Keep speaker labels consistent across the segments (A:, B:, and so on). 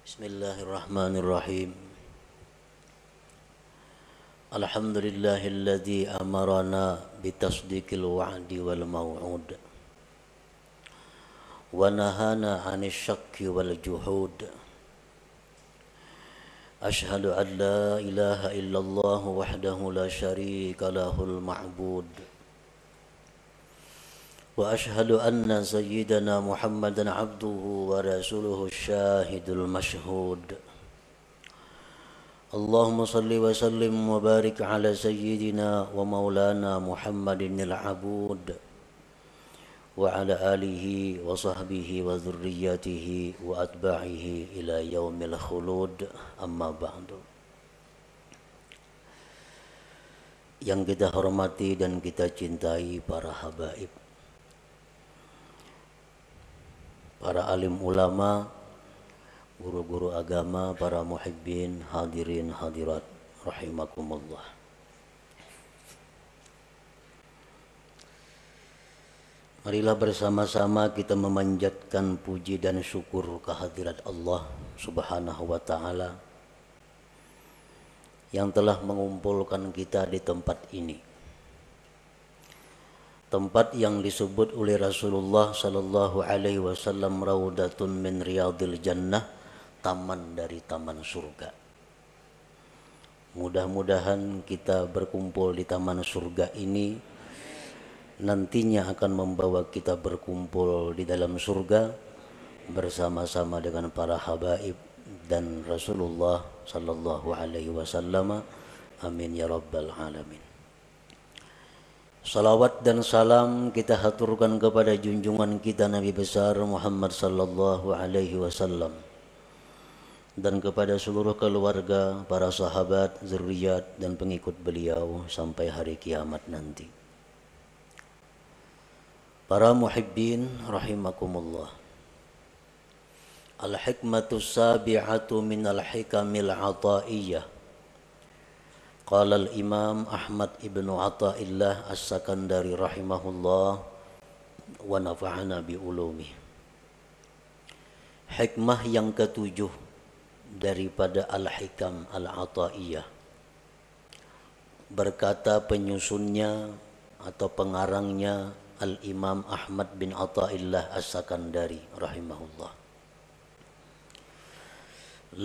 A: Bismillahirrahmanirrahim. Alhamdulillahilladzi amarana bitasdiqil wa'di wal maw'ud wa nahana 'anil syakki wal juhud. Ashhadu an la ilaha illallah wahdahu la syarika lahul ma'bud. Wa ashhadu anna sayyidana Muhammadan abduhu wa rasuluhu syahidul mashhud. Allahumma salli wa sallim wa barik ala sayyidina wa maulana Muhammadin al-abud wa ala alihi wa sahbihi wa dhurriyyatihi wa atba'ihi ila yaumil khulud, amma ba'du. Yang kita hormati dan kita cintai para habaib, para alim ulama, guru-guru agama, para muhibbin, hadirin hadirat rahimakumullah. Marilah bersama-sama kita memanjatkan puji dan syukur kehadirat Allah Subhanahu wa taala yang telah mengumpulkan kita di tempat ini. Tempat yang disebut oleh Rasulullah sallallahu alaihi wasallam raudatun min riyadil jannah, taman dari taman surga. Mudah-mudahan kita berkumpul di taman surga ini nantinya akan membawa kita berkumpul di dalam surga bersama-sama dengan para habaib dan Rasulullah sallallahu alaihi wasallam. Amin ya rabbal alamin. Salawat dan salam kita haturkan kepada junjungan kita Nabi besar Muhammad sallallahu alaihi wasallam dan kepada seluruh keluarga, para sahabat, zuriat dan pengikut beliau sampai hari kiamat nanti. Para muhibbin rahimakumullah. Al-hikmatu sabi'atu min al-hikamil ataiyah. Qala al-Imam Ahmad ibnu Athaillah As-Sakandari rahimahullah wa nafa'ana bi ulumih. Hikmah yang ketujuh daripada al-hikam al-ataiyah. Berkata penyusunnya atau pengarangnya Al-Imam Ahmad bin Athaillah As-Sakandari rahimahullah.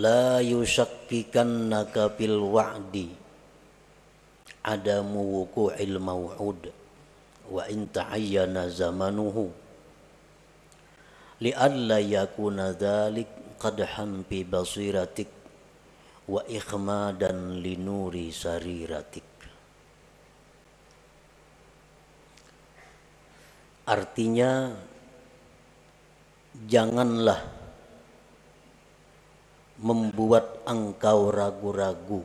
A: La yushakkikannaka fil wa'di adamu wuqu'il maw'ud wa in ta'ayyana zamanuhu li'alla yakuna dhalik qadhan fi basiratik wa ikhmadan li nuri sariratik. Artinya, janganlah membuat engkau ragu-ragu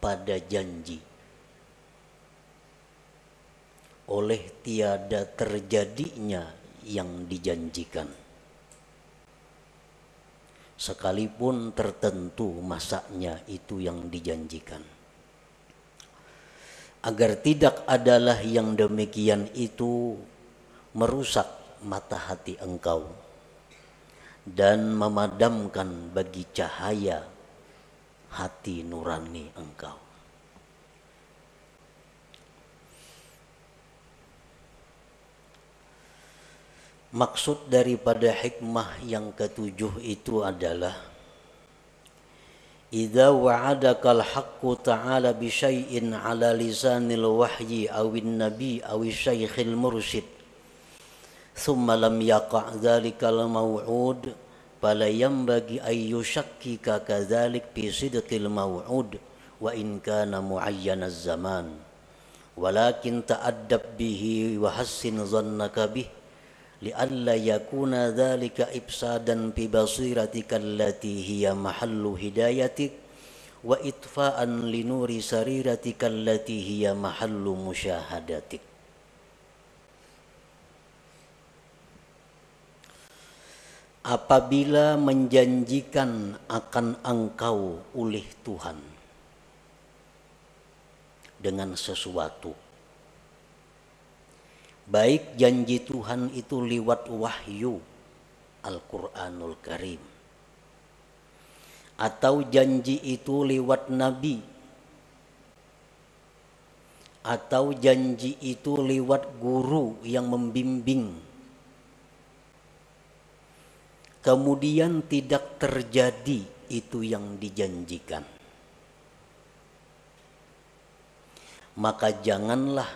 A: pada janji oleh tiada terjadinya yang dijanjikan, sekalipun tertentu masanya itu yang dijanjikan. Agar tidak adalah yang demikian itu merusak mata hati engkau dan memadamkan bagi cahaya hati nurani engkau. Maksud daripada hikmah yang ketujuh itu adalah idza wa'adakal haqqu ta'ala bi syai'in 'ala lisanil wahyi awin nabi awi syaikhil mursyid thumma lam yaqa' dzalikal maw'ud fala yanbaghi ay yushakkika kadzalik fi sidqil maw'ud wa in kana mu'ayyanaz zaman walakin ta'addab bihi wa hassin dhannaka bih li'alla yakuna dzalika ifsadan fi basiratika allati hiya mahallu hidayatik wa itfa'an li nuri sariratika allati hiya mahallu musyahadatik. Apabila menjanjikan akan engkau oleh Tuhan dengan sesuatu, baik janji Tuhan itu lewat wahyu Al-Quranul Karim atau janji itu lewat nabi, atau janji itu lewat guru yang membimbing, kemudian tidak terjadi itu yang dijanjikan, maka janganlah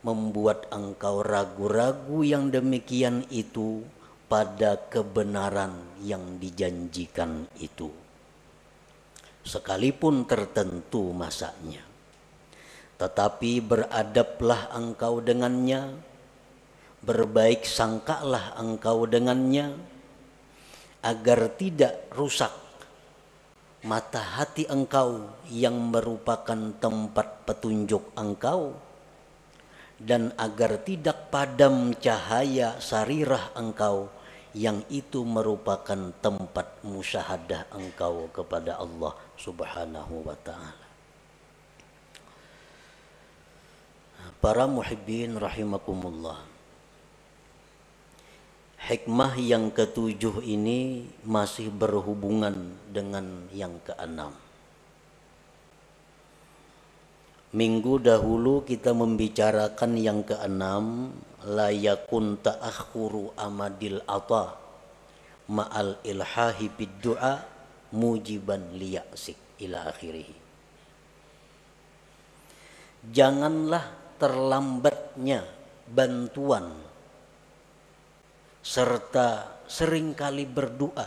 A: membuat engkau ragu-ragu yang demikian itu pada kebenaran yang dijanjikan itu, sekalipun tertentu masanya. Tetapi beradablah engkau dengannya, berbaik sangkalah engkau dengannya, agar tidak rusak mata hati engkau yang merupakan tempat petunjuk engkau, dan agar tidak padam cahaya sarirah engkau yang itu merupakan tempat musyahadah engkau kepada Allah Subhanahu wa ta'ala. Para muhibbin rahimakumullah, hikmah yang ketujuh ini masih berhubungan dengan yang keenam. Minggu dahulu kita membicarakan yang keenam, la yakun ta'akhuru amadil ata ma'al ilhahi bid du'a mujiban liya'sik ila akhirih. Janganlah terlambatnya bantuan serta seringkali berdoa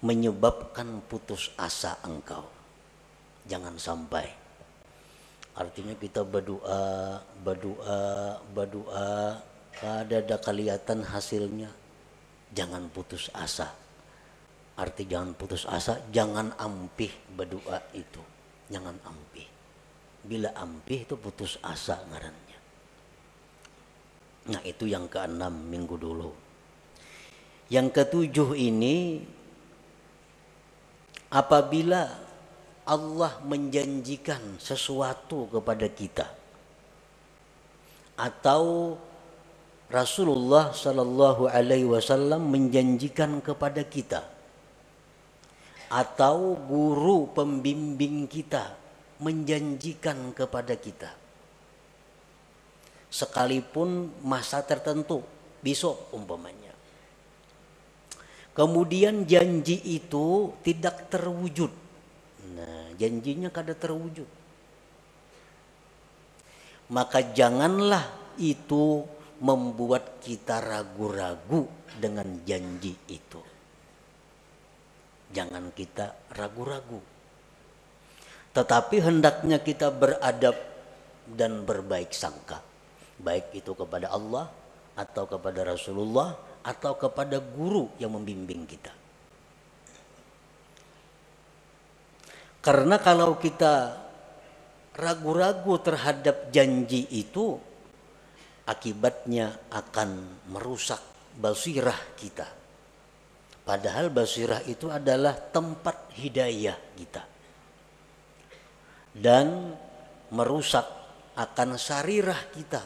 A: menyebabkan putus asa engkau. Jangan sampai. Artinya kita berdoa, kada kelihatan hasilnya. Jangan putus asa. Arti jangan putus asa, jangan ampih berdoa itu. Jangan ampih. Bila ampih itu putus asa ngarannya. Nah, itu yang keenam minggu dulu. Yang ketujuh ini, apabila Allah menjanjikan sesuatu kepada kita, atau Rasulullah Sallallahu Alaihi Wasallam menjanjikan kepada kita, atau guru pembimbing kita menjanjikan kepada kita, sekalipun masa tertentu, besok umpamanya, kemudian janji itu tidak terwujud. Nah, janjinya kada terwujud, maka janganlah itu membuat kita ragu-ragu dengan janji itu. Jangan kita ragu-ragu, tetapi hendaknya kita beradab dan berbaik sangka, baik itu kepada Allah atau kepada Rasulullah atau kepada guru yang membimbing kita. Karena kalau kita ragu-ragu terhadap janji itu, akibatnya akan merusak basirah kita. Padahal basirah itu adalah tempat hidayah kita. Dan merusak akan sarirah kita,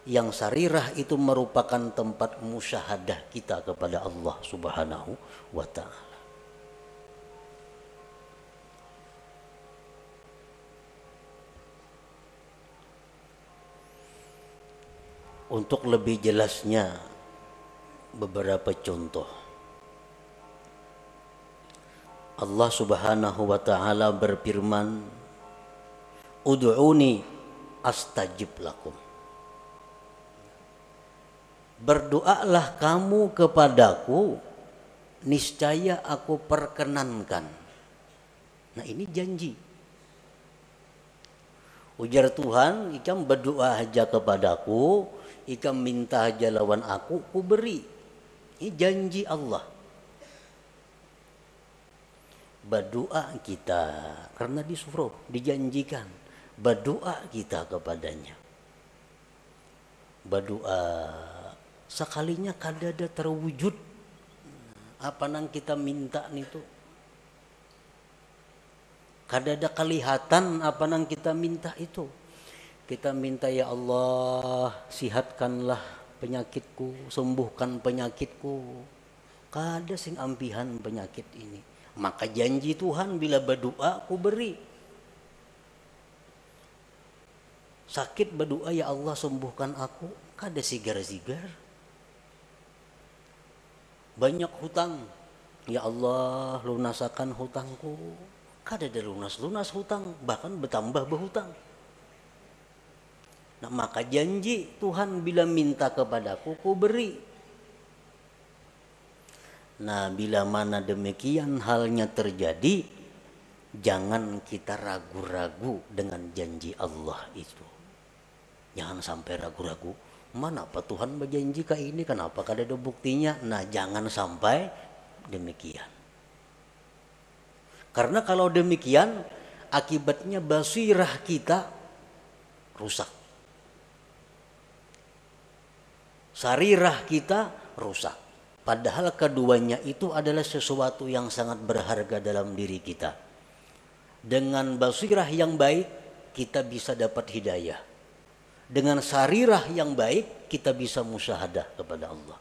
A: yang sarirah itu merupakan tempat musyahadah kita kepada Allah Subhanahu wa ta'ala. Untuk lebih jelasnya beberapa contoh. Allah Subhanahu wa ta'ala berfirman, ud'uni astajib lakum. Berdoalah kamu kepadaku, niscaya aku perkenankan. Nah, ini janji. Ujar Tuhan, ikam berdoa aja kepadaku, ikam minta aja lawan aku, ku beri. Ini janji Allah. Berdoa kita karena disuruh, dijanjikan. Berdoa kita kepadanya. Berdoa sekalinya kadada terwujud apa nang kita minta itu. Kadada kelihatan apa nang kita minta itu. Kita minta, ya Allah, sihatkanlah penyakitku, sembuhkan penyakitku. Kada sing ampihan penyakit ini. Maka janji Tuhan bila berdoa ku beri. Sakit berdoa, ya Allah sembuhkan aku, kada sigar-sigar. Banyak hutang, ya Allah lunasakan hutangku, kada ada lunas-lunas hutang, bahkan bertambah berhutang. Nah, maka janji Tuhan bila minta kepadaku ku beri. Nah, bila mana demikian halnya terjadi, jangan kita ragu-ragu dengan janji Allah itu. Jangan sampai ragu-ragu, mana apa Tuhan berjanji kayak ini, kenapa kada ada buktinya. Nah, jangan sampai demikian. Karena kalau demikian, akibatnya basirah kita rusak. Sarirah kita rusak. Padahal keduanya itu adalah sesuatu yang sangat berharga dalam diri kita. Dengan basirah yang baik, kita bisa dapat hidayah. Dengan sarirah yang baik, kita bisa musyahadah kepada Allah.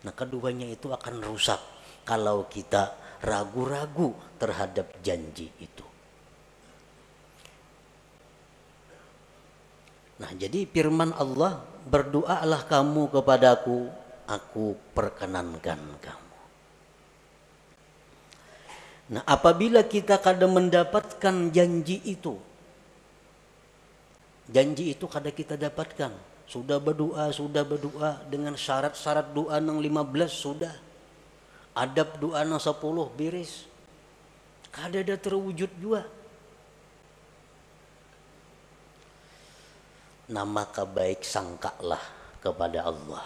A: Nah, keduanya itu akan rusak kalau kita ragu-ragu terhadap janji itu. Nah, jadi firman Allah, berdoalah kamu kepadaku, aku perkenankan kamu. Nah, apabila kita kadang mendapatkan janji itu kada kita dapatkan. Sudah berdoa dengan syarat-syarat doa nang 15 sudah. Adab doa nang 10 beres. Kada ada terwujud juga. Nah, maka baik sangkalah kepada Allah.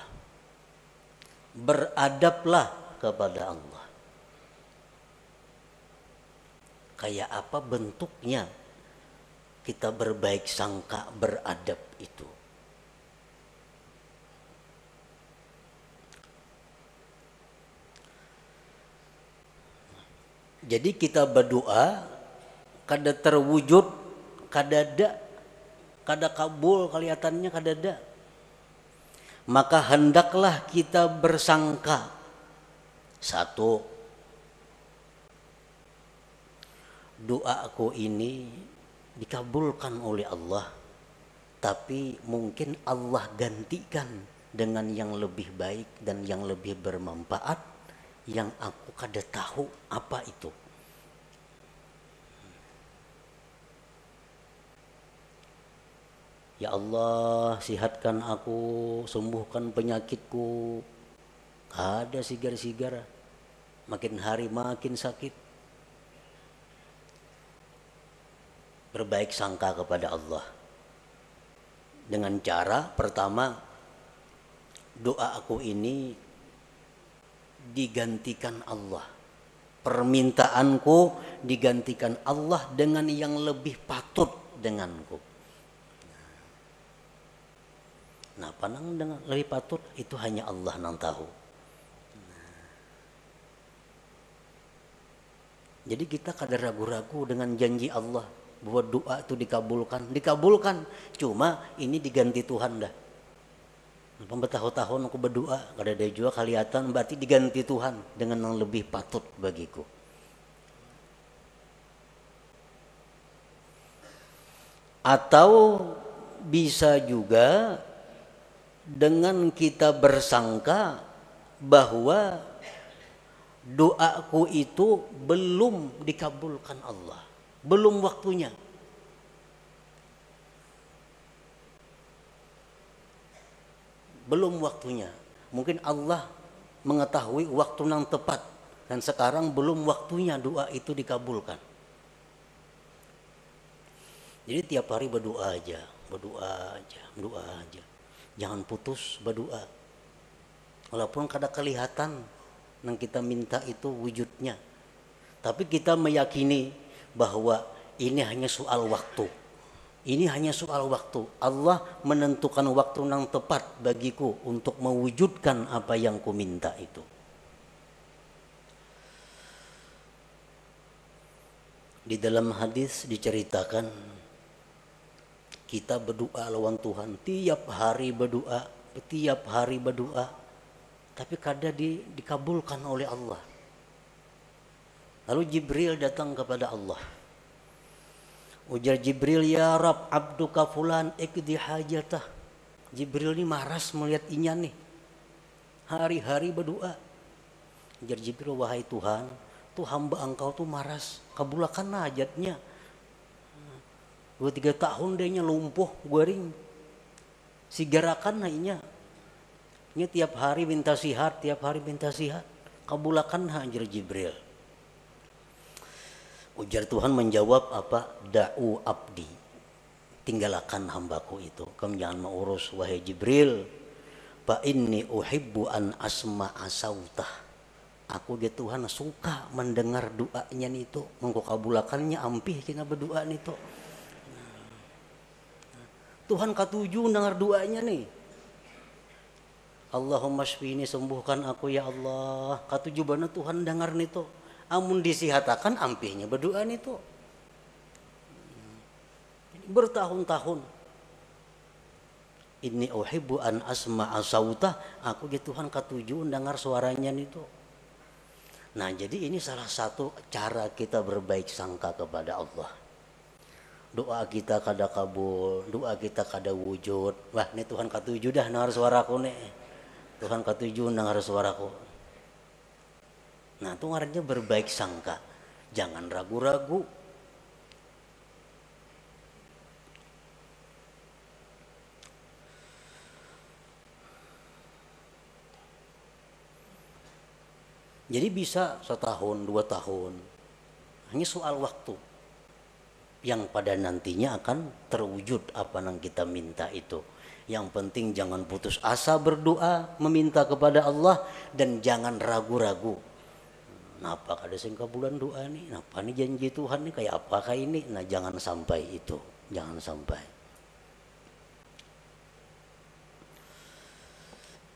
A: Beradablah kepada Allah. Kayak apa bentuknya kita berbaik sangka, beradab itu? Jadi kita berdoa kada terwujud, kada ada, kada kabul kelihatannya, kada ada. Maka hendaklah kita bersangka. Satu, doaku ini dikabulkan oleh Allah, tapi mungkin Allah gantikan dengan yang lebih baik dan yang lebih bermanfaat yang aku kada tahu apa itu. Ya Allah, sihatkan aku, sembuhkan penyakitku. Ada sigar-sigar, makin hari makin sakit. Berbaik sangka kepada Allah dengan cara pertama, doa aku ini digantikan Allah, permintaanku digantikan Allah dengan yang lebih patut denganku. Nah, panang dengan lebih patut itu hanya Allah yang tahu. Jadi kita kada ragu-ragu dengan janji Allah bahwa doa itu dikabulkan. Cuma ini diganti Tuhan dah. Bertahun-tahun aku berdoa, kada ada juga kelihatan, berarti diganti Tuhan dengan yang lebih patut bagiku. Atau bisa juga dengan kita bersangka bahwa doaku itu belum dikabulkan Allah, belum waktunya. Belum waktunya. Mungkin Allah mengetahui waktu yang tepat dan sekarang belum waktunya doa itu dikabulkan. Jadi tiap hari berdoa aja. Jangan putus berdoa. Walaupun kada kelihatan yang kita minta itu wujudnya, tapi kita meyakini bahwa ini hanya soal waktu. Ini hanya soal waktu. Allah menentukan waktu yang tepat bagiku untuk mewujudkan apa yang ku minta itu. Di dalam hadis diceritakan kita berdoa lawan Tuhan, tiap hari berdoa, tapi kadang dikabulkan oleh Allah. Lalu Jibril datang kepada Allah. Ujar Jibril, ya Rab, abduka fulan ikdi hajatah. Jibril ini maras melihat inya nih. Hari-hari berdoa. Ujar Jibril, wahai Tuhan, tuh hamba engkau tuh maras, kabulkan hajatnya. 2-3 tahun dia lumpuh, guring. Sigarakan inya. Ini tiap hari minta sihat, kabulkan hajar Jibril. Ujar Tuhan menjawab apa? Da'u abdi. Tinggalkan hambaku itu. Kamu jangan mau urus wahai Jibril. Fa inni uhibbu an asma'a sautah. Aku dia Tuhan suka mendengar doanya itu. Engkau kabulakannya ampih kena berdoa itu. Tuhan katuju dengar doanya nih. Allahumma shfini, sembuhkan aku ya Allah. Katuju bana Tuhan dengar nito. Amun disihatakan ampihnya berdoa nito. Bertahun-tahun. Inni uhibbu an asma'a sautah. Aku ya Tuhan katuju dengar suaranya nito. Nah, jadi ini salah satu cara kita berbaik sangka kepada Allah. Doa kita kada kabul, doa kita kada wujud. Wah, ini Tuhan katuju dah dengar suaraku nih. Tuhan katuju dengar suaraku. Nah, itu artinya berbaik sangka. Jangan ragu-ragu. Jadi bisa 1 tahun, 2 tahun. Hanya soal waktu. Yang pada nantinya akan terwujud apa yang kita minta itu. Yang penting jangan putus asa berdoa, meminta kepada Allah, dan jangan ragu-ragu. Napa kada sing kabulan doa nih? Napa nih janji Tuhan nih kayak apakah ini? Nah, jangan sampai itu. Jangan sampai.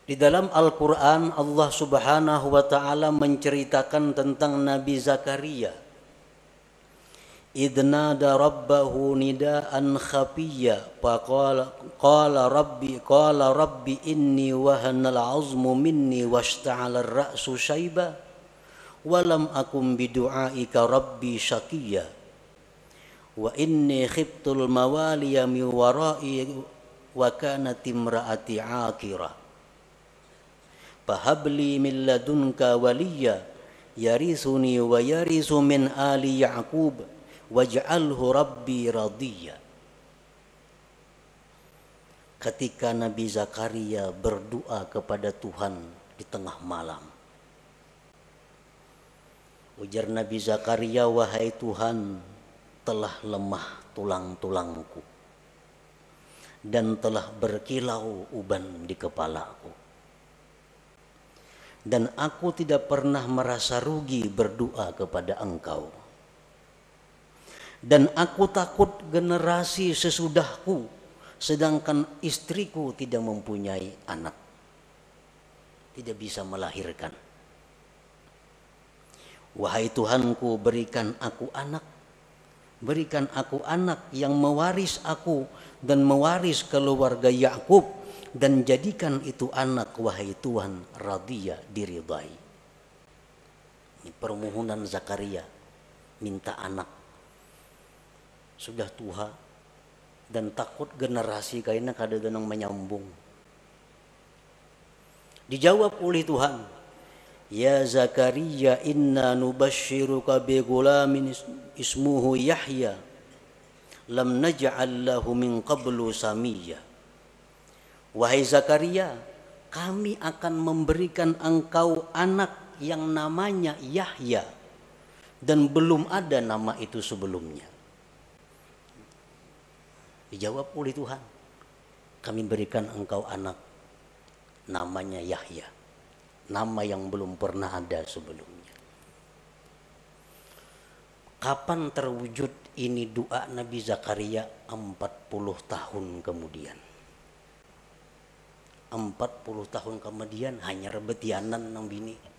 A: Di dalam Al-Qur'an Allah Subhanahu wa taala menceritakan tentang Nabi Zakaria. Idnada rabbahu nidaan khafiyya qala rabbi inni wahanal azmu minni washta'ala ar-ra'su shayba walam akum bidu'aika rabbi syaqiyya wa inni khiftul mawaliya min wara'i wa kanat imra'ati 'aqira fahabli min ladunka waliyya yarisuni wa yarisu min ali ya'qub waj'alhu rabbi radiyya. Ketika Nabi Zakaria berdoa kepada Tuhan di tengah malam, ujar Nabi Zakaria, wahai Tuhan, telah lemah tulang-tulangku dan telah berkilau uban di kepalaku, dan aku tidak pernah merasa rugi berdoa kepada Engkau. Dan aku takut generasi sesudahku, sedangkan istriku tidak mempunyai anak, tidak bisa melahirkan. Wahai Tuhanku, berikan aku anak yang mewaris aku dan mewaris keluarga Yakub, dan jadikan itu anak, wahai Tuhan, radiyah, diridai. Ini permohonan Zakaria, minta anak. Sudah tua dan takut generasi kayaknya kada denang menyambung. Dijawab oleh Tuhan, ya Zakaria inna nubashiruka bi gulamin ismuhu Yahya lam naj'al lahu min qablu samiyya. Wahai Zakaria, kami akan memberikan engkau anak yang namanya Yahya, dan belum ada nama itu sebelumnya. Dijawab oleh Tuhan, kami berikan engkau anak namanya Yahya, nama yang belum pernah ada sebelumnya. Kapan terwujud ini doa Nabi Zakaria? 40 tahun kemudian. 40 tahun kemudian hanya rebetianan nang bini.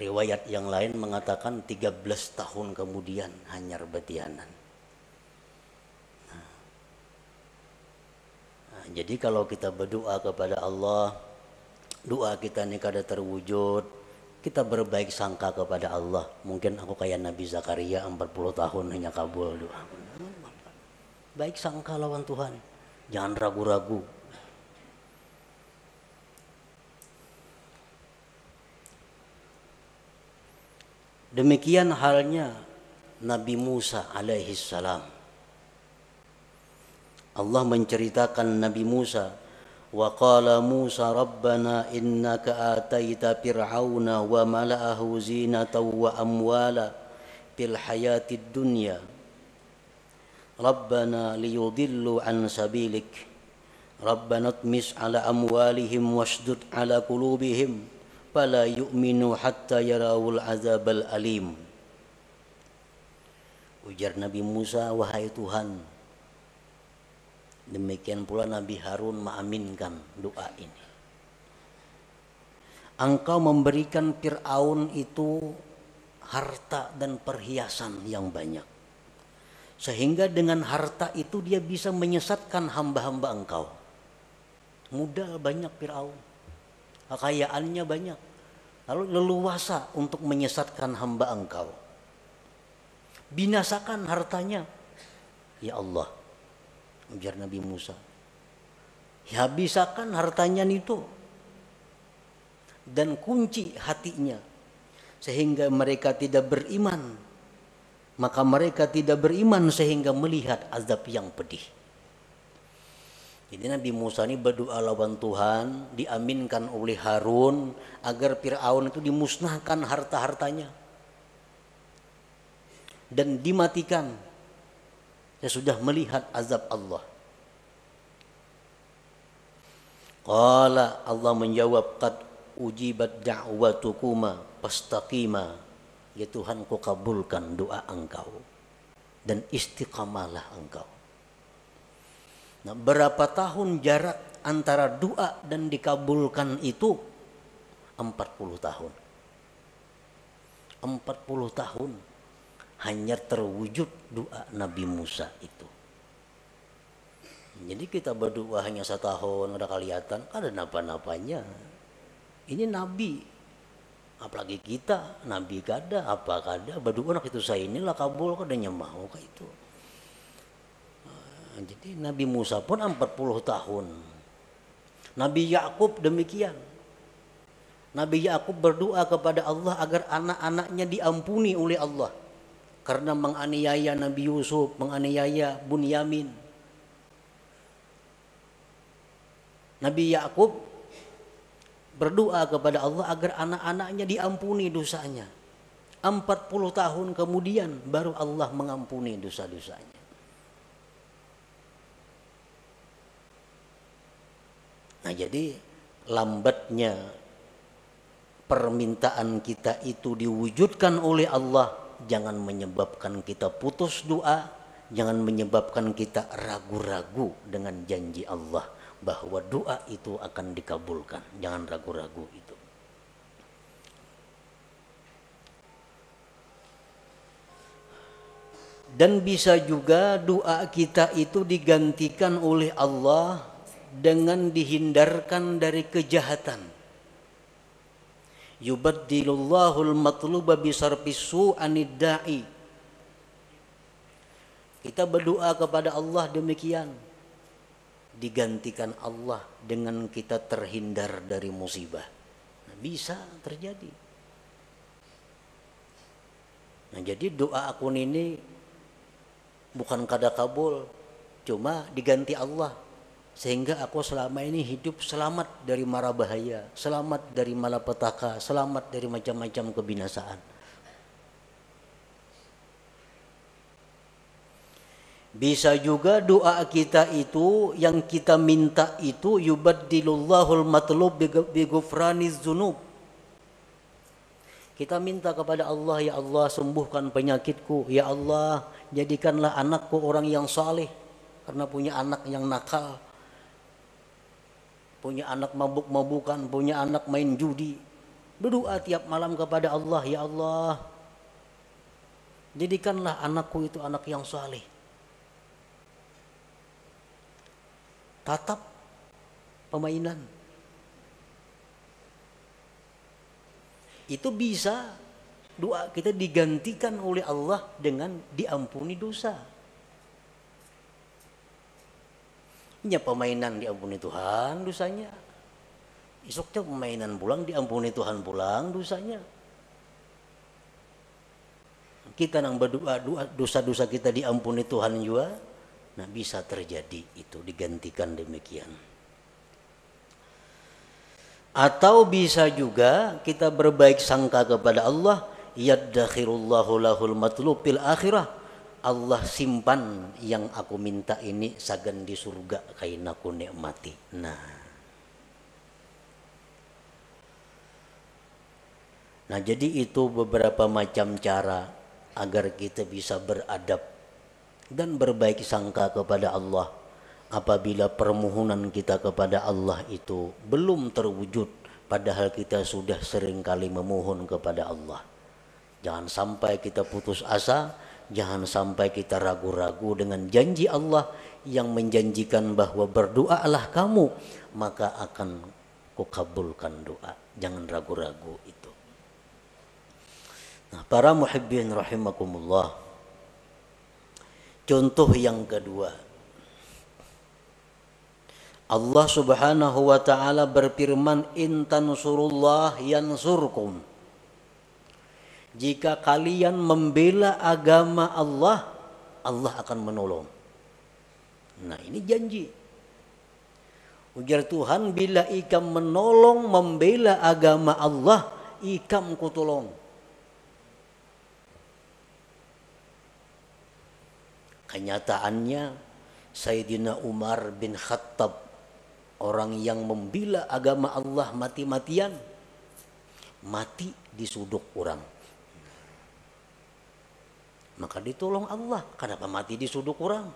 A: Riwayat yang lain mengatakan 13 tahun kemudian hanya rebetianan. Nah, jadi kalau kita berdoa kepada Allah, doa kita ini kada terwujud, kita berbaik sangka kepada Allah. Mungkin aku kayak Nabi Zakaria 40 tahun hanya kabul doa. Baik sangka lawan Tuhan, jangan ragu-ragu. Demikian halnya Nabi Musa alaihi salam. Allah menceritakan Nabi Musa, wa qala Musa rabbana innaka ataita fir'auna wa mala'ahu zinatan wa amwala fil hayatid dunya rabbana liyudillu an sabilik rabbana tmis ala amwalihim washdud ala qulubihim fala yu'minu hatta yarawul azabal alim. Ujar Nabi Musa, wahai Tuhan. Demikian pula Nabi Harun mengaminkan doa ini. Engkau memberikan Fir'aun itu harta dan perhiasan yang banyak, sehingga dengan harta itu dia bisa menyesatkan hamba-hamba engkau. Modal banyak Fir'aun, kekayaannya banyak, lalu leluasa untuk menyesatkan hamba engkau. Binasakan hartanya, ya Allah, ujar Nabi Musa. Ya, bisakan hartanya itu dan kunci hatinya sehingga mereka tidak beriman. Maka mereka tidak beriman sehingga melihat azab yang pedih. Jadi Nabi Musa ini berdoa lawan Tuhan, diaminkan oleh Harun agar Fir'aun itu dimusnahkan harta-hartanya dan dimatikan. Saya sudah melihat azab Allah. Qala, Allah menjawab, qad ujibat da'watukuma fastaqima. Ya Tuhan, ku kabulkan doa engkau dan istiqamalah engkau. Nah, berapa tahun jarak antara doa dan dikabulkan itu? 40 tahun. 40 tahun hanya terwujud doa Nabi Musa itu. Jadi kita berdoa hanya 1 tahun, ada kelihatan, ada napa-napanya. Ini Nabi, apalagi kita, Nabi kada, apa kada, berdoa nak itu saya inilah kabul, kadanya mau kayak itu. Jadi Nabi Musa pun 40 tahun. Nabi Yakub demikian. Nabi Yakub berdoa kepada Allah agar anak-anaknya diampuni oleh Allah karena menganiaya Nabi Yusuf, menganiaya Bunyamin. Nabi Yakub berdoa kepada Allah agar anak-anaknya diampuni dosanya. 40 tahun kemudian baru Allah mengampuni dosa-dosanya. Nah, jadi lambatnya permintaan kita itu diwujudkan oleh Allah jangan menyebabkan kita putus doa, jangan menyebabkan kita ragu-ragu dengan janji Allah bahwa doa itu akan dikabulkan. Jangan ragu-ragu itu. Dan bisa juga doa kita itu digantikan oleh Allah dengan dihindarkan dari kejahatan. Yubaddilullahu al-matluba bisarfis su'anid da'i. Kita berdoa kepada Allah demikian, digantikan Allah dengan kita terhindar dari musibah. Nah, bisa terjadi. Nah, jadi doa akun ini bukan kada kabul, cuma diganti Allah sehingga aku selama ini hidup selamat dari mara bahaya, selamat dari malapetaka, selamat dari macam-macam kebinasaan. Bisa juga doa kita itu yang kita minta itu yubaddilullahu al-matlub bi ghufraniz dzunub. Kita minta kepada Allah, ya Allah sembuhkan penyakitku, ya Allah jadikanlah anakku orang yang saleh karena punya anak yang nakal, punya anak mabuk-mabukan, punya anak main judi. Berdoa tiap malam kepada Allah, ya Allah jadikanlah anakku itu anak yang saleh. Tatap pemainan. Itu bisa doa kita digantikan oleh Allah dengan diampuni dosa. Ini permainan diampuni Tuhan dosanya. Esoknya permainan pulang diampuni Tuhan pulang dosanya. Kita nang berdoa dosa-dosa kita diampuni Tuhan juga. Nah bisa terjadi itu digantikan demikian. Atau bisa juga kita berbaik sangka kepada Allah, yaddakhirullahu lahul matlub fil akhirah. Allah simpan yang aku minta ini sagan di surga kain aku nikmati. Nah jadi itu beberapa macam cara agar kita bisa beradab dan berbaik sangka kepada Allah. Apabila permohonan kita kepada Allah itu belum terwujud, padahal kita sudah seringkali memohon kepada Allah. Jangan sampai kita putus asa, jangan sampai kita ragu-ragu dengan janji Allah yang menjanjikan bahwa berdoalah kamu, maka akan kukabulkan doa. Jangan ragu-ragu itu. Nah, para muhibbin rahimakumullah. Contoh yang kedua. Allah Subhanahu wa taala berfirman, "In tansurullah yansurkum." Jika kalian membela agama Allah, Allah akan menolong. Nah, ini janji. Ujar Tuhan, bila ikam menolong membela agama Allah, ikam kutolong. Kenyataannya Sayyidina Umar bin Khattab, orang yang membela agama Allah mati-matian, mati disuduk orang. Maka ditolong Allah. Kenapa mati disuduk orang?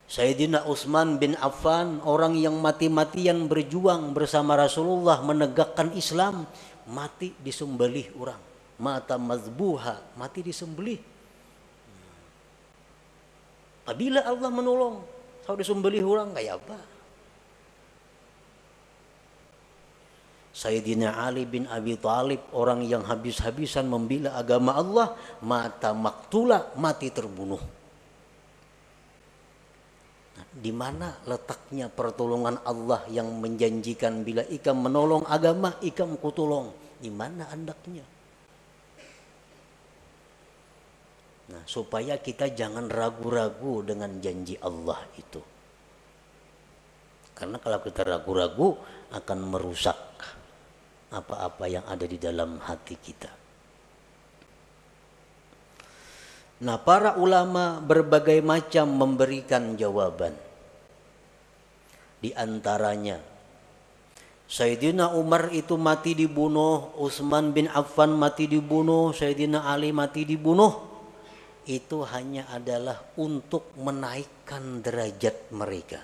A: Sayyidina Utsman bin Affan, orang yang mati-matian berjuang bersama Rasulullah menegakkan Islam, mati disembelih orang. Mata mazbuha, mati disembelih. Apabila Allah menolong, kalau disembelih orang kayak apa? Sayyidina Ali bin Abi Thalib, orang yang habis-habisan membela agama Allah, mata maktula, mati terbunuh. Nah, di mana letaknya pertolongan Allah yang menjanjikan bila ikam menolong agama, ikam kutolong? Di mana andaknya? Nah, supaya kita jangan ragu-ragu dengan janji Allah itu. Karena kalau kita ragu-ragu akan merusak apa-apa yang ada di dalam hati kita. Nah, para ulama berbagai macam memberikan jawaban. Di antaranya, Sayyidina Umar itu mati dibunuh, Utsman bin Affan mati dibunuh, Sayyidina Ali mati dibunuh. Itu hanya adalah untuk menaikkan derajat mereka.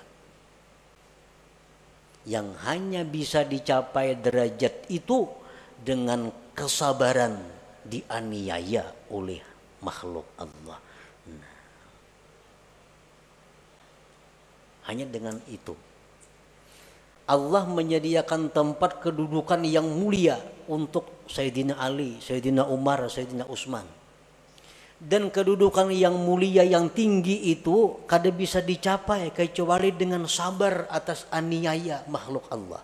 A: Yang hanya bisa dicapai derajat itu dengan kesabaran dianiaya oleh makhluk Allah. Nah, hanya dengan itu. Allah menyediakan tempat kedudukan yang mulia untuk Sayyidina Ali, Sayyidina Umar, Sayyidina Utsman. Dan kedudukan yang mulia yang tinggi itu kada bisa dicapai kecuali dengan sabar atas aniaya makhluk Allah.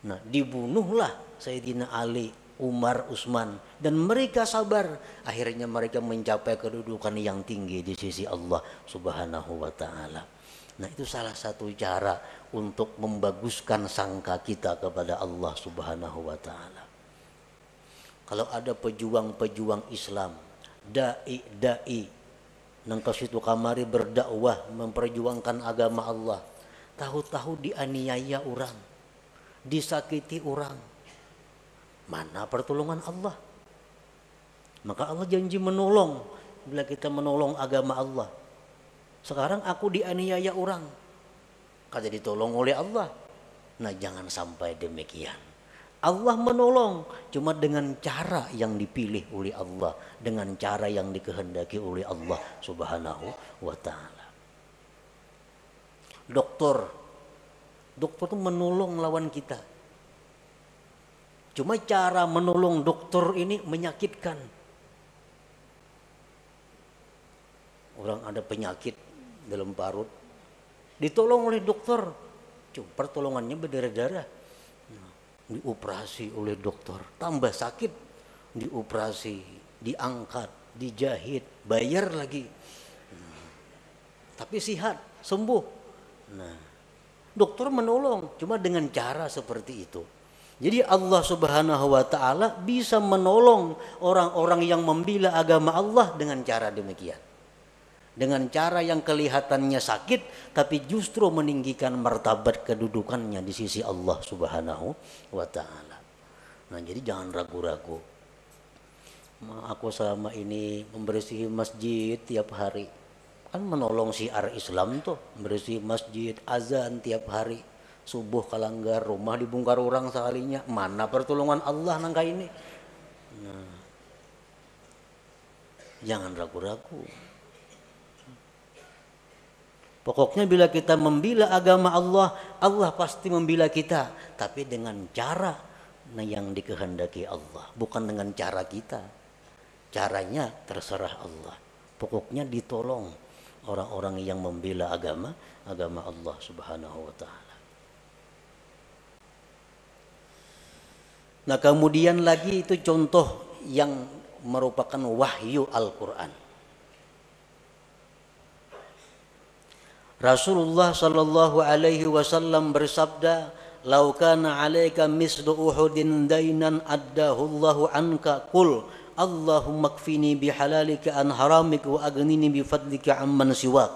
A: Nah, dibunuhlah Sayyidina Ali, Umar, Utsman, dan mereka sabar. Akhirnya mereka mencapai kedudukan yang tinggi di sisi Allah Subhanahu wa taala. Nah, itu salah satu cara untuk membaguskan sangka kita kepada Allah Subhanahu wa taala. Kalau ada pejuang-pejuang Islam, dai-dai nang kasitu kamari berdakwah memperjuangkan agama Allah, tahu-tahu dianiaya orang, disakiti orang, mana pertolongan Allah? Maka Allah janji menolong bila kita menolong agama Allah. Sekarang aku dianiaya orang, kada ditolong oleh Allah. Nah, jangan sampai demikian. Allah menolong cuma dengan cara yang dipilih oleh Allah, dengan cara yang dikehendaki oleh Allah Subhanahu wa taala. Dokter Dokter itu menolong lawan kita. Cuma cara menolong dokter ini menyakitkan. Orang ada penyakit dalam parut, ditolong oleh dokter, cuma pertolongannya berdarah-darah. Dioperasi oleh dokter, tambah sakit, dioperasi, diangkat, dijahit, bayar lagi. Tapi sehat, sembuh. Nah, dokter menolong, cuma dengan cara seperti itu. Jadi Allah Subhanahu wa Ta'ala bisa menolong orang-orang yang membela agama Allah dengan cara demikian. Dengan cara yang kelihatannya sakit, tapi justru meninggikan martabat kedudukannya di sisi Allah Subhanahu wa Ta'ala. Nah, jadi jangan ragu-ragu. Aku selama ini membersihi masjid tiap hari, kan menolong syiar Islam tuh, membersihi masjid, azan tiap hari, subuh kalanggar, rumah dibongkar orang sekalinya. Mana pertolongan Allah nangka ini? Nah, jangan ragu-ragu. Pokoknya bila kita membela agama Allah, Allah pasti membela kita, tapi dengan cara yang dikehendaki Allah, bukan dengan cara kita. Caranya terserah Allah. Pokoknya ditolong orang-orang yang membela agama Allah Subhanahu wa Ta'ala. Nah, kemudian lagi itu contoh yang merupakan wahyu Al-Quran. Rasulullah sallallahu alaihi wasallam bersabda, "Lau kana 'alaika mislu Uhudin dainan addahu Allahu anka, qul Allahumma kfini bihalalika an haramika wa aghnini bifadlika amman siwak."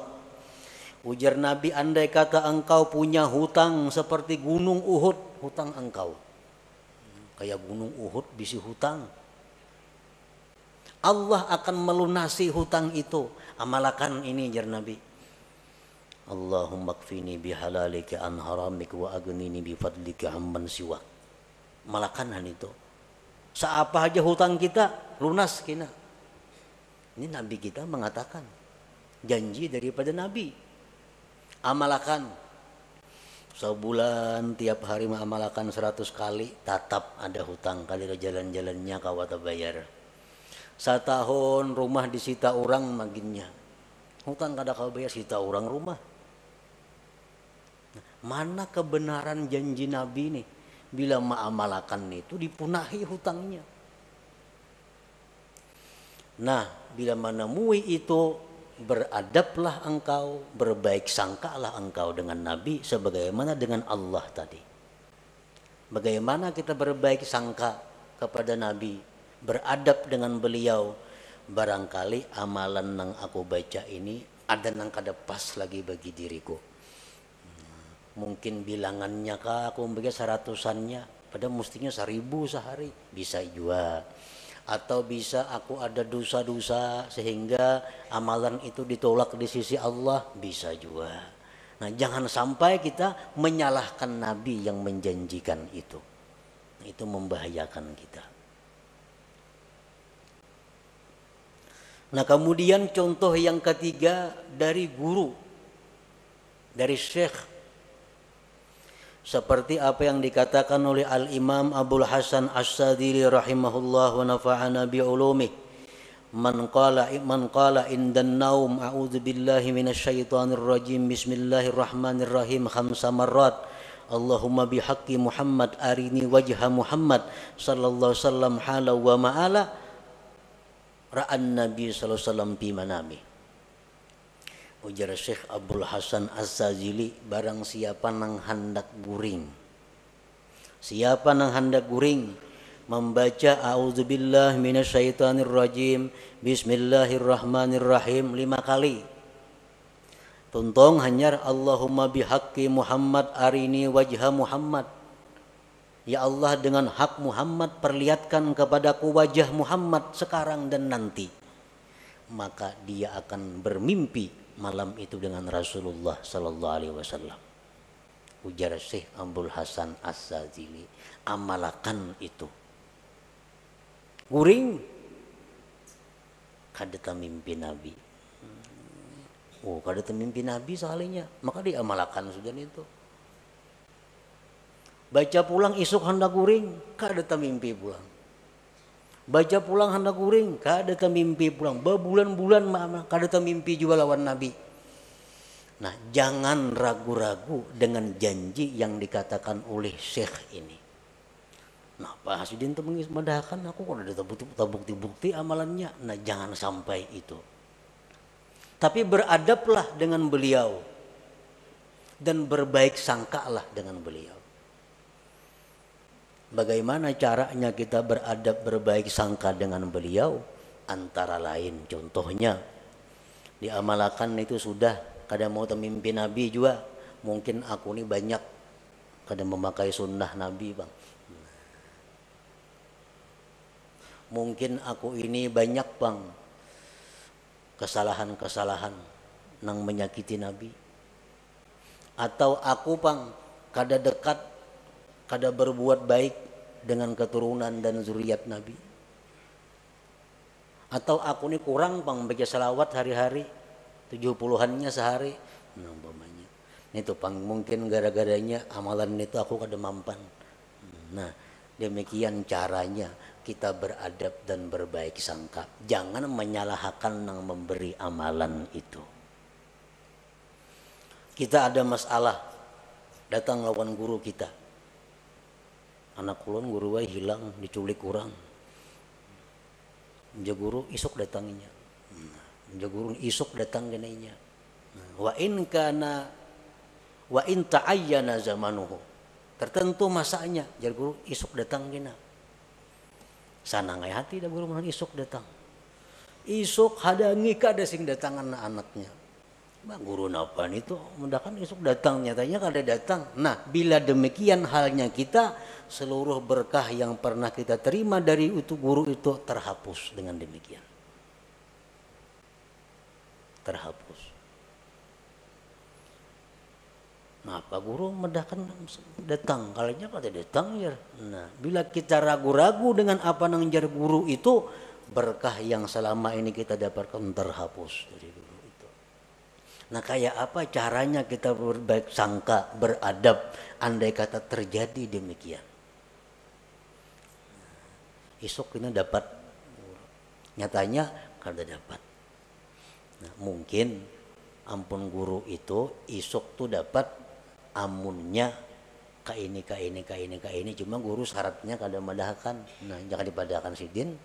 A: Ujar Nabi, andai kata engkau punya hutang seperti gunung Uhud, hutang engkau. Kayak gunung Uhud bisi hutang. Allah akan melunasi hutang itu. Amalkan ini, ujar Nabi. Allahumma kfini bihalalika an haramika wa aghnini bifadlika amman siwak. Malakanan itu. Seapa aja hutang kita lunas kina. Ini Nabi kita mengatakan, janji daripada Nabi. Amalkan. Sebulan tiap hari mengamalkan 100 kali, tatap ada hutang kali jalan-jalannya kawata bayar. Setahun rumah disita orang maginnya. Hutang kada kau bayar, sita orang rumah. Mana kebenaran janji Nabi nih? Bila mengamalkan itu dipunahi hutangnya. Nah, bila menemui itu, beradablah engkau, berbaik sangkalah engkau dengan Nabi sebagaimana dengan Allah tadi. Bagaimana kita berbaik sangka kepada Nabi, beradab dengan beliau. Barangkali amalan yang aku baca ini ada yang kada pas lagi bagi diriku. Mungkin bilangannya kah aku membaca 100-annya, padahal mestinya 1000 sehari, bisa juga. Atau bisa aku ada dosa-dosa sehingga amalan itu ditolak di sisi Allah, bisa juga. Nah, jangan sampai kita menyalahkan Nabi yang menjanjikan itu. Itu membahayakan kita. Nah, kemudian contoh yang ketiga dari guru, dari syekh. Seperti apa yang dikatakan oleh Al-Imam Abul Hasan As-Sadili rahimahullah wa nafa'ana bi'ulumih. Man qala indan naum a'udzu billahi minasyaitonir rajim bismillahirrahmanirrahim 5 marrat. Allahumma bihaqqi Muhammad arini wajha Muhammad sallallahu alaihi wasallam hala wa ma'ala ra'an nabi sallallahu alaihi wasallam fi manami. Ujar Syekh Abdul Hasan Az-Zazili, barang siapa nang hendak guring, siapa nang hendak guring membaca a'udzubillahi minasyaitonirrajim bismillahirrahmanirrahim 5 kali, tuntong hanyar Allahumma bihaqqi Muhammad arini wajha Muhammad, ya Allah dengan hak Muhammad perlihatkan kepadaku wajah Muhammad sekarang dan nanti, maka dia akan bermimpi malam itu dengan Rasulullah sallallahu alaihi wasallam. Ujar Syekh Abdul Hasan As-Sazili, amalkan itu. Guring kada mimpi Nabi. Oh, kada mimpi Nabi sekalinya, maka diamalkan sudah itu. Baca pulang isuk hendak guring, kada mimpi pulang. Baca pulang hendak guring, kada mimpi pulang. Berbulan-bulan kada mimpi juga lawan Nabi. Nah, jangan ragu-ragu dengan janji yang dikatakan oleh Syekh ini. Nah, Pak Hasidin itu mengismadahkan aku kalau ada bukti-bukti amalannya. Nah, jangan sampai itu. Tapi beradablah dengan beliau dan berbaik sangkalah dengan beliau. Bagaimana caranya kita beradab berbaik sangka dengan beliau? Antara lain contohnya diamalkan itu sudah kada mau mimpi Nabi juga. Mungkin aku ini banyak kada memakai sunnah Nabi bang. Mungkin aku ini banyak bang kesalahan-kesalahan nang menyakiti Nabi. Atau aku bang kada dekat, kada berbuat baik dengan keturunan dan zuriat Nabi. Atau aku ini kurang bang baca salawat hari-hari 70-annya sehari. Nah umpamanya itu bang mungkin gara-garanya amalan itu aku kada mampan. Nah demikian caranya kita beradab dan berbaik sangka. Jangan menyalahkan yang memberi amalan itu. Kita ada masalah, datang lawan guru kita. Anak kulon guru hilang, diculik kurang. Menja guru isuk datanginya. Menja guru isuk datang genainya. Wa in ta'ayyana zamanuhu. Tertentu masanya, jar guru isuk datang gena. Sana ngai hati dah guru mana isuk datang. Isuk hadangi kada sing datang anak-anaknya. Bang guru napan itu mendakan isuk datang nyatanya kada datang. Nah bila demikian halnya kita, seluruh berkah yang pernah kita terima dari itu guru itu terhapus dengan demikian. Terhapus. Nah Pak Guru mendakan datang, kalanya kada datang ya. Nah bila kita ragu-ragu dengan apa nang jar guru itu, berkah yang selama ini kita dapatkan terhapus dari guru itu. Nah kayak apa caranya kita berbaik sangka, beradab, andai kata terjadi demikian. Isuk ini dapat, nyatanya kada dapat. Nah, mungkin ampun guru itu isuk tuh dapat amunnya ka ini cuma guru syaratnya kada madahkan. Nah jangan dipadahkan sidin.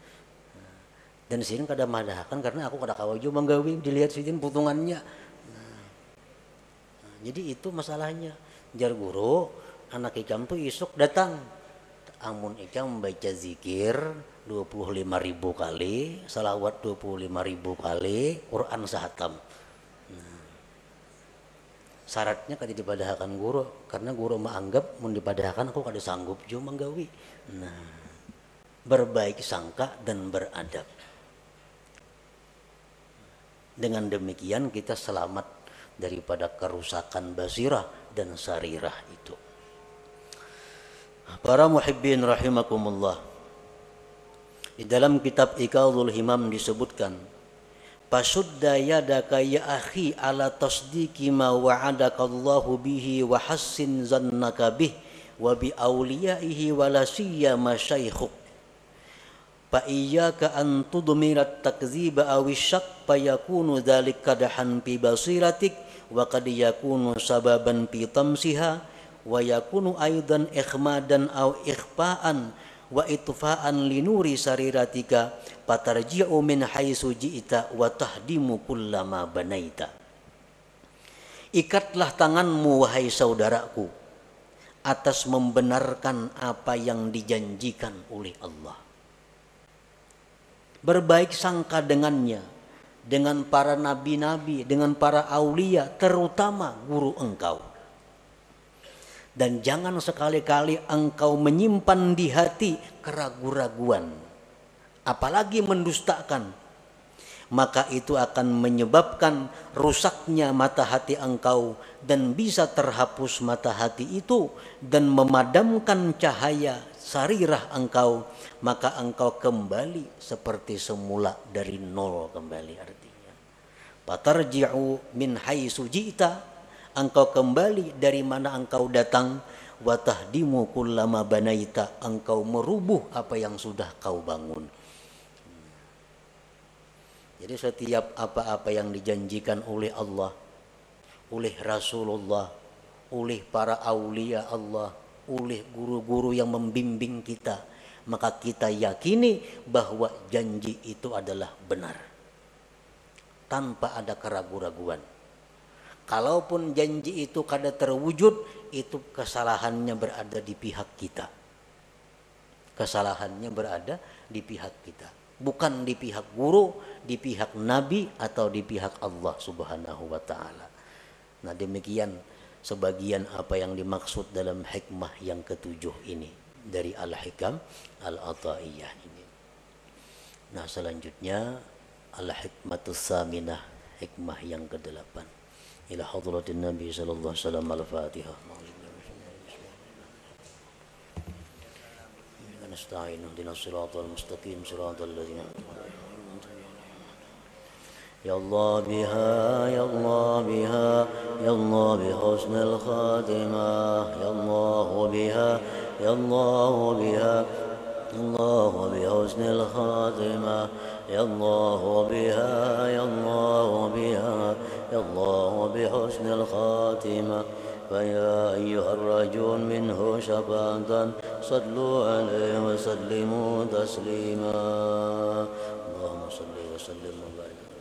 A: Dan sidin kada madahkan karena aku kada kawaju manggawi dilihat sidin putungannya. Nah, jadi itu masalahnya. Jar guru anak ikam tuh isuk datang. Amun ikam membaca zikir 25.000 kali, salawat 25.000 kali, Quran sahatam. Nah, syaratnya kada dipadahkan guru karena guru menganggap mun dipadahkan aku kada sanggup juga manggawi. Nah, berbaik sangka dan beradab. Dengan demikian kita selamat daripada kerusakan basirah dan sarirah itu. Para muhibbin rahimakumullah. Di dalam kitab Iqadhul Himam disebutkan, "Pasudda yadaka ya akhi ala tasdiqi ma wa'adaka Allahu bihi wa hassin zannaka bih wa bi awliyaihi wa la siyama syaikhuk. Fa iyyaka an tudmirat takdziba aw syakk fa yakunu dzalika kadahan fi basiratik wa qad yakunu sababan fi tamsiha wa yakunu aidan ikhmadan aw ikhfa'an wa itfa'an linuri sariratika patarji'u min haitsu ji'ta wa tahdimu kullama banaita." Ikatlah tanganmu wahai saudaraku atas membenarkan apa yang dijanjikan oleh Allah. Berbaik sangka dengannya, dengan para nabi-nabi, dengan para aulia, terutama guru engkau. Dan jangan sekali-kali engkau menyimpan di hati keraguan-raguan, apalagi mendustakan. Maka itu akan menyebabkan rusaknya mata hati engkau dan bisa terhapus mata hati itu dan memadamkan cahaya sarirah engkau. Maka engkau kembali seperti semula dari nol kembali artinya. Patarji'u min haitsu ji'ta, engkau kembali dari mana engkau datang. wa tahdimu kullama banaita, engkau merubuh apa yang sudah kau bangun. Jadi setiap apa-apa yang dijanjikan oleh Allah, oleh Rasulullah, oleh para aulia Allah, oleh guru-guru yang membimbing kita, maka kita yakini bahwa janji itu adalah benar tanpa ada keraguan-raguan. Kalaupun janji itu kada terwujud, itu kesalahannya berada di pihak kita. Kesalahannya berada di pihak kita, bukan di pihak guru, di pihak Nabi, atau di pihak Allah Subhanahu wa ta'ala. Nah, demikian sebagian apa yang dimaksud dalam hikmah yang ketujuh ini dari Al-Hikam Al-Ata'iyah ini. Nah, selanjutnya Al-Hikmatus Saminah, hikmah yang kedelapan. Ila hadratin Nabi sallallahu alaihi wasallam. Al-Fatihah. نستعين اهدنا الصراط المستقيم صراط الذين يا الله بها يا الله بها يا الله بحسن الخاتمة يا الله بها يا الله بها الله بحسن الخاتمة يا الله بها يا الله بها يا الله بحسن الخاتمة فيا أيها الراجون منه شفاعة صلوا عليه وسلموا تسليما اللهم صل وسلم وبارك